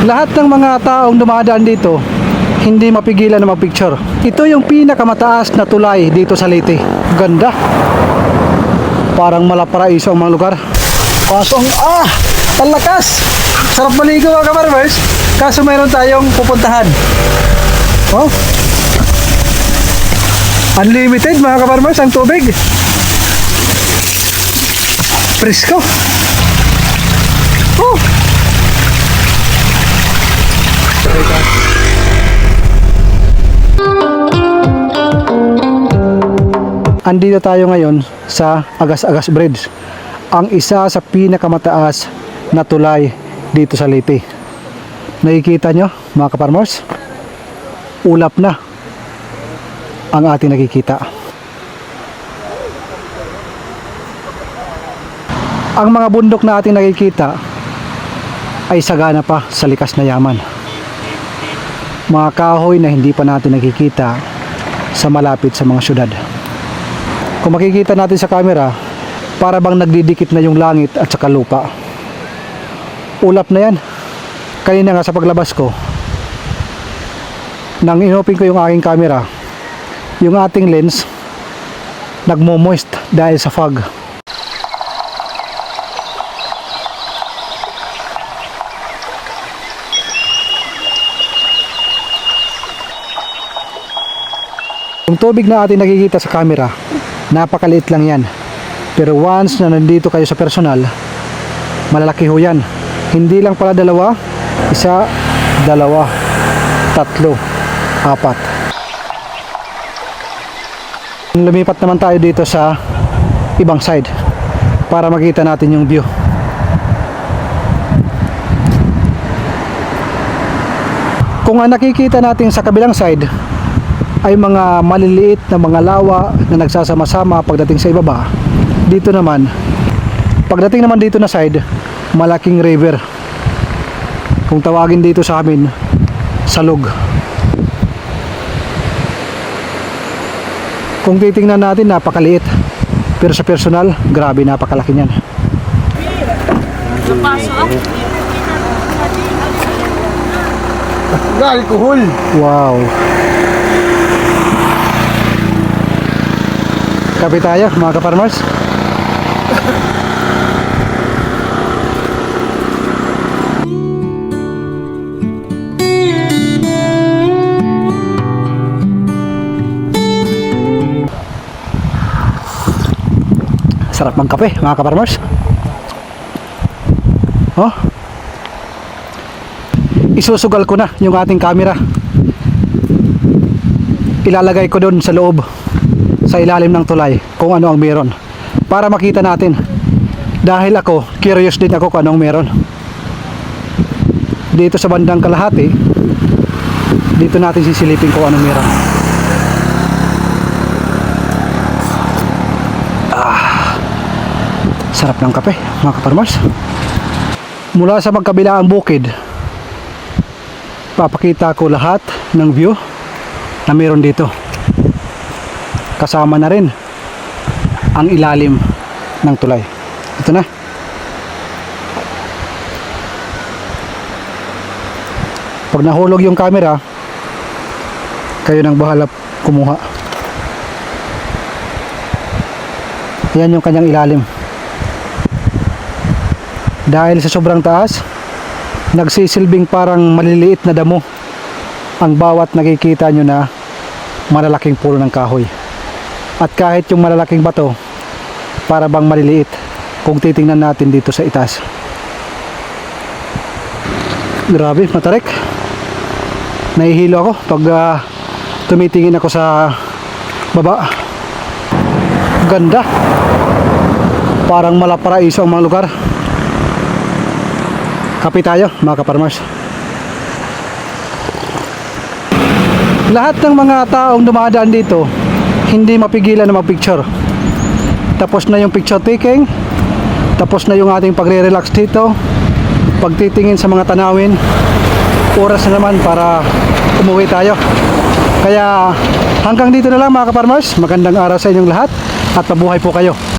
Lahat ng mga taong dumadaan dito hindi mapigilan na magpicture. Ito yung pinakamataas na tulay dito sa Leyte. Ganda. Parang malaparaiso ang mga lugar. Kaso ang lakas. Sarap maligo mga kaparmers. Kaso mayroon tayong pupuntahan. Oh. Unlimited mga kaparmers ang tubig. Presko. Oh. Andito tayo ngayon sa Agas-Agas Bridge, ang isa sa pinakamataas na tulay dito sa Leyte. Nakikita nyo mga kaparmers, ulap na ang ating nakikita. Ang mga bundok na ating nakikita ay sagana pa sa likas na yaman. Mga kahoy na hindi pa natin nakikita sa malapit sa mga syudad. Kung makikita natin sa camera, para bang nagdidikit na yung langit at saka lupa. Ulap na yan. Kanina nga sa paglabas ko, nang inopin ko yung aking camera, yung ating lens nagmo-moist dahil sa fog. Yung tubig na ating nakikita sa camera, napakaliit lang yan. Pero once na nandito kayo sa personal, malalaki ho yan. Hindi lang pala dalawa, isa, dalawa, tatlo, apat. Lumipat naman tayo dito sa ibang side para makita natin yung view. Kung ang nakikita natin sa kabilang side ay mga maliliit na mga lawa na nagsasama-sama pagdating sa ibaba, dito naman, pagdating naman dito na side, malaking river. Kung tawagin dito sa amin, salog. Kung titingnan natin, napakaliit, pero sa personal, grabe, napakalaki niyan. Alcohol. Wow. Kape tayo mga kaparmers. Sarap magkape mga kaparmers. Oh. Isusugal ko na yung ating camera. Ilalagay ko doon sa loob, sa ilalim ng tulay, kung ano ang meron, para makita natin. Dahil ako, curious din ako kung anong meron. Dito sa bandang kalahati, dito natin sisilipin kung anong meron. Sarap ng kape mga kaparmers. Mula sa magkabilaang bukid, papakita ko lahat ng view na meron dito. Kasama na rin ang ilalim ng tulay. Ito na. Pag nahulog yung camera, kayo nang bahala kumuha. Yan yung kanyang ilalim. Dahil sa sobrang taas, nagsisilbing parang maliliit na damo ang bawat nakikita nyo na malalaking puno ng kahoy. At kahit yung malalaking bato, para bang maliliit kung titingnan natin dito sa itaas. Grabe, matarek. Nahihilo ako pag tumitingin ako sa baba. Ganda. Parang malaparaiso ang mga lugar. Kape tayo mga kaparmers. Lahat ng mga taong dumadaan dito hindi mapigilan na magpicture. Tapos na yung picture taking, tapos na yung ating pagre-relax dito, pagtitingin sa mga tanawin. Oras na naman para umuwi tayo. Kaya hanggang dito na lang mga kaparmers. Magandang araw sa inyong lahat at mabuhay po kayo.